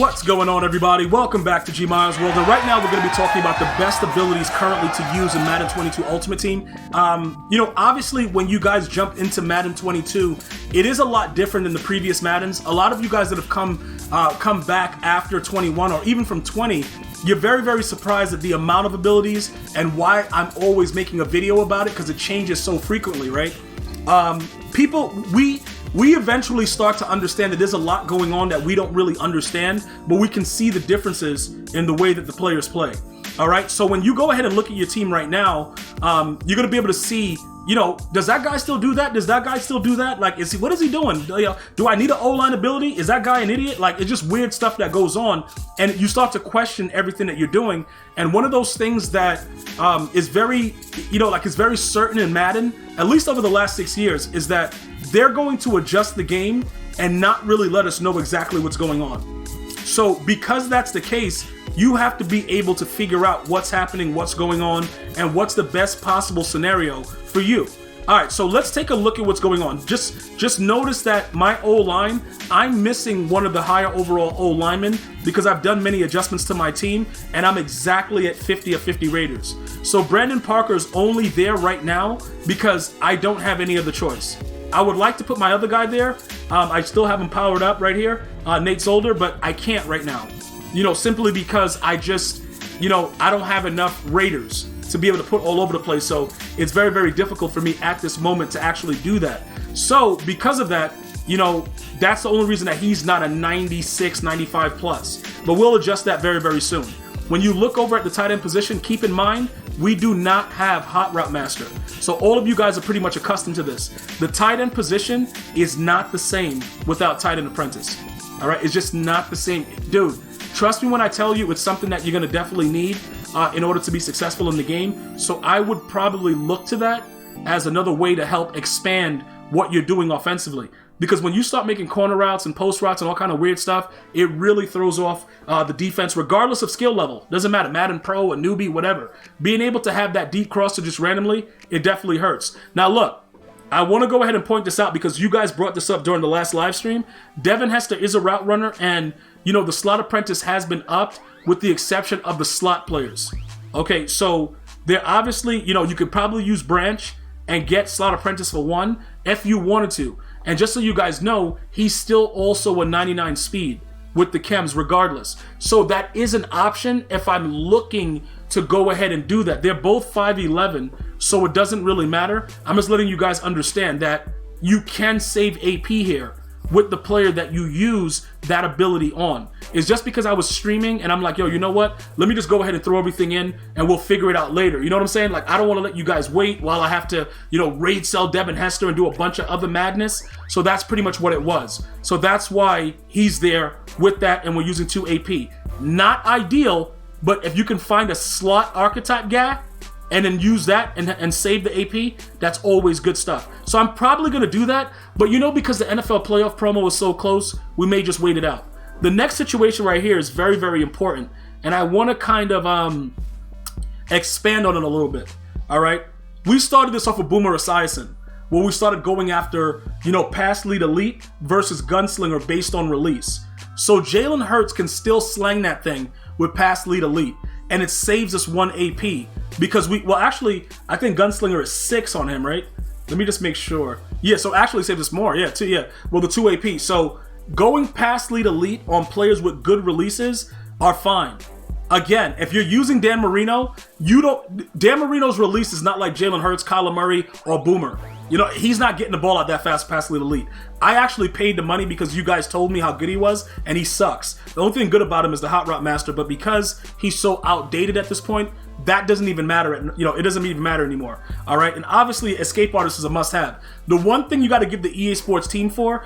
What's going on, everybody? Welcome back to GmiasWorld, and right now we're going to be talking about the best abilities currently to use in Madden 22 Ultimate Team. Obviously, when you guys jump into Madden 22, it is a lot different than the previous Maddens. A lot of you guys that have come back after 21 or even from 20, you're very, very surprised at the amount of abilities and why I'm always making a video about it, because it changes so frequently, right? We eventually start to understand that there's a lot going on that we don't really understand, but we can see the differences in the way that the players play. All right, so when you go ahead and look at your team right now, you're gonna be able to see, does that guy still do that? Does that guy still do that? Like, what is he doing? Do I need an O-line ability? Is that guy an idiot? Like, it's just weird stuff that goes on, and you start to question everything that you're doing. And one of those things that is very, is very certain in Madden, at least over the last 6 years, is that they're going to adjust the game and not really let us know exactly what's going on. So because that's the case, you have to be able to figure out what's happening, what's going on, and what's the best possible scenario for you. All right, so let's take a look at what's going on. Just notice that my O-line, I'm missing one of the higher overall O-linemen because I've done many adjustments to my team, and I'm exactly at 50 of 50 Raiders. So Brandon Parker's only there right now because I don't have any other choice. I would like to put my other guy there. I still have him powered up right here, Nate Solder, but I can't right now. Simply because I don't have enough Raiders to be able to put all over the place. So it's very, very difficult for me at this moment to actually do that. So because of that, that's the only reason that he's not a 96, 95 plus. But we'll adjust that very, very soon. When you look over at the tight end position, keep in mind, we do not have Hot Route Master. So all of you guys are pretty much accustomed to this. The tight end position is not the same without Tight End Apprentice. All right, it's just not the same. Dude, trust me when I tell you it's something that you're gonna definitely need in order to be successful in the game. So I would probably look to that as another way to help expand what you're doing offensively. Because when you start making corner routes and post routes and all kind of weird stuff, it really throws off the defense, regardless of skill level. Doesn't matter, Madden Pro, a newbie, whatever. Being able to have that deep cross to just randomly, it definitely hurts. Now look, I want to go ahead and point this out because you guys brought this up during the last live stream. Devin Hester is a route runner, and the slot apprentice has been upped with the exception of the slot players. Okay, so they're obviously, you could probably use Branch and get slot apprentice for 1 if you wanted to. And just so you guys know, he's still also a 99 speed with the chems regardless. So that is an option if I'm looking to go ahead and do that. They're both 5'11", so it doesn't really matter. I'm just letting you guys understand that you can save AP here with the player that you use that ability on. It's just because I was streaming and I'm like, yo, you know what? Let me just go ahead and throw everything in and we'll figure it out later. You know what I'm saying? Like, I don't want to let you guys wait while I have to, raid sell Devin Hester and do a bunch of other madness. So that's pretty much what it was. So that's why he's there with that, and we're using 2 AP. Not ideal, but if you can find a slot archetype guy and then use that and save the AP, that's always good stuff. So I'm probably going to do that, but because the NFL playoff promo is so close, we may just wait it out. The next situation right here is very, very important, and I want to kind of expand on it a little bit, all right? We started this off of Boomer Esiason, where we started going after, pass lead elite versus gunslinger based on release. So Jalen Hurts can still slang that thing with pass lead elite, and it saves us 1 AP. Because I think Gunslinger is 6 on him, right? Let me just make sure. Yeah, so actually saves us more. Yeah, 2. Yeah, well, the 2 AP. So going past lead elite on players with good releases are fine. Again, if you're using Dan Marino, Dan Marino's release is not like Jalen Hurts, Kyler Murray, or Boomer. He's not getting the ball out that fast past lead elite. I actually paid the money because you guys told me how good he was, and he sucks. The only thing good about him is the Hot Route Master, but because he's so outdated at this point, that doesn't even matter. It doesn't even matter anymore. All right, and obviously, Escape Artist is a must-have. The one thing you got to give the EA Sports team for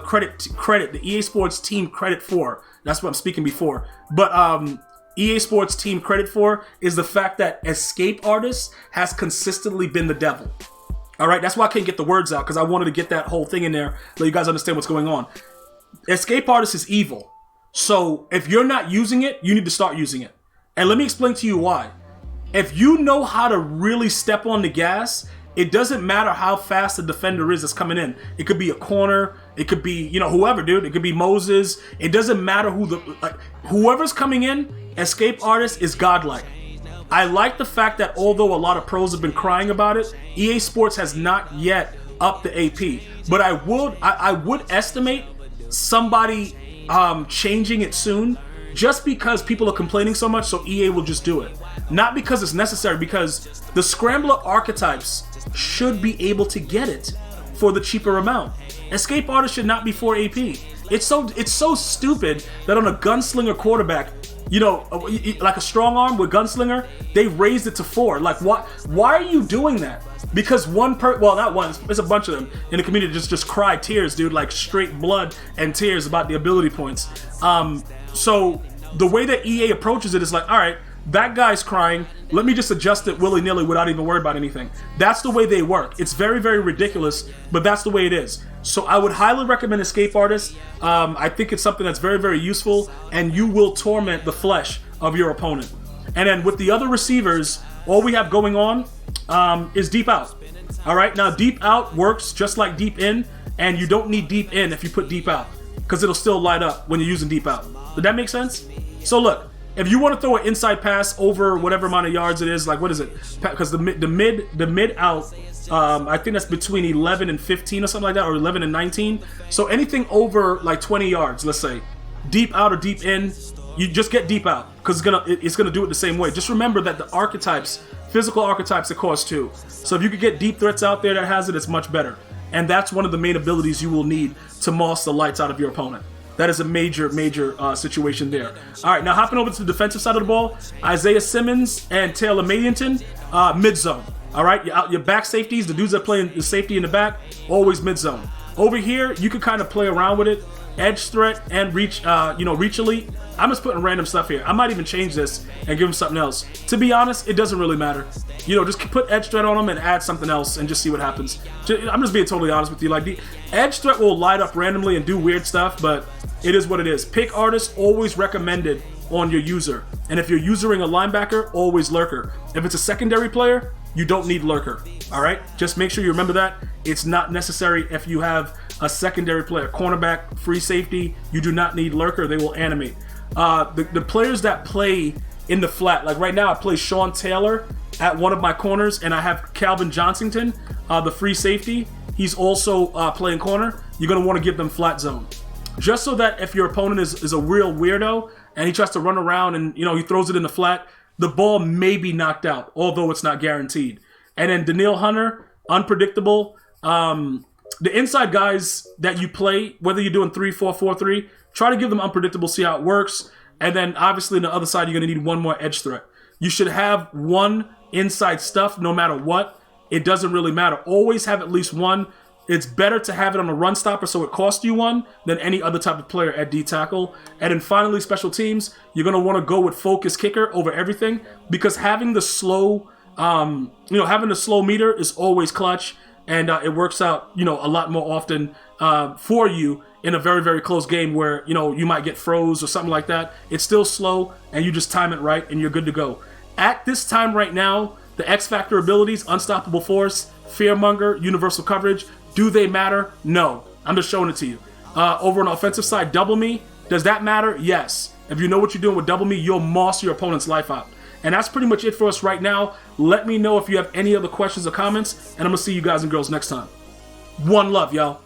credit, the EA Sports team credit for. That's what I'm speaking before. But EA Sports team credit for is the fact that Escape Artist has consistently been the devil. All right, that's why I can't get the words out, because I wanted to get that whole thing in there, let you guys understand what's going on. Escape Artist is evil. So if you're not using it, you need to start using it. And let me explain to you why. If you know how to really step on the gas It doesn't matter how fast the defender is that's coming in. It could be a corner. It could be, you know, whoever, dude. It could be Moses. It doesn't matter who whoever's coming in, Escape Artist is godlike. I like the fact that although a lot of pros have been crying about it, EA Sports has not yet upped the AP. But I would estimate somebody changing it soon, just because people are complaining so much, so EA will just do it. Not because it's necessary, because the Scrambler archetypes should be able to get it for the cheaper amount. Escape Artist should not be 4 AP. It's so stupid that on a Gunslinger quarterback, you know, like a strong arm with Gunslinger, they raised it to 4. Like, why are you doing that? Because well, not one, it's a bunch of them in the community just cry tears, dude, like straight blood and tears about the ability points. So the way that EA approaches it is like, all right, that guy's crying, let me just adjust it willy-nilly without even worrying about anything. That's the way they work. It's very, very ridiculous, but that's the way it is. So I would highly recommend Escape Artist. I think it's something that's very, very useful, and you will torment the flesh of your opponent. And then with the other receivers, all we have going on is Deep Out. All right, now Deep Out works just like Deep In, and you don't need Deep In if you put Deep Out, because it'll still light up when you're using Deep Out. Did that make sense? So look, if you want to throw an inside pass over whatever amount of yards it is, like what is it? Because the mid out, I think that's between 11 and 15 or something like that, or 11 and 19. So anything over like 20 yards, let's say, Deep Out or Deep In, you just get Deep Out, because it's gonna do it the same way. Just remember that the archetypes, physical archetypes, it cost 2. So if you could get deep threats out there that has it, it's much better. And that's one of the main abilities you will need to moss the lights out of your opponent. That is a major situation there. All right, now hopping over to the defensive side of the ball, Isaiah Simmons and Taylor Mayington, mid-zone. All right, your back safeties, the dudes that play in the safety in the back, always mid-zone. Over here, you can kind of play around with it. Edge threat and reach, reach elite. I'm just putting random stuff here. I might even change this and give him something else. To be honest, it doesn't really matter. You know, just put edge threat on him and add something else and just see what happens. I'm just being totally honest with you. Like, the edge threat will light up randomly and do weird stuff, but it is what it is. Pick artist, always recommended on your user. And if you're using a linebacker, always lurker. If it's a secondary player, you don't need lurker. All right? Just make sure you remember that. It's not necessary if you have a secondary player. Cornerback, free safety, you do not need lurker. They will animate. The players that play in the flat, like right now I play Sean Taylor at one of my corners, and I have Calvin Johnsington, the free safety. He's also playing corner. You're going to want to give them flat zone. Just so that if your opponent is a real weirdo and he tries to run around and, you know, he throws it in the flat, the ball may be knocked out, although it's not guaranteed. And then Danielle Hunter, unpredictable. The inside guys that you play, whether you're doing 3-4-4-3, try to give them unpredictable, see how it works. And then obviously on the other side, you're going to need one more edge threat. You should have one inside stuff no matter what. It doesn't really matter. Always have at least one. It's better to have it on a run stopper so it costs you one than any other type of player at D tackle. And then finally, special teams, you're going to want to go with focus kicker over everything, because having the slow, having the slow meter is always clutch. And it works out, a lot more often for you in a very, very close game where, you might get froze or something like that. It's still slow, and you just time it right, and you're good to go. At this time right now, the X Factor abilities, Unstoppable Force, Fearmonger, Universal Coverage, do they matter? No. I'm just showing it to you. Over on the offensive side, Double Me, does that matter? Yes. If you know what you're doing with Double Me, you'll moss your opponent's life out. And that's pretty much it for us right now. Let me know if you have any other questions or comments, and I'm going to see you guys and girls next time. One love, y'all.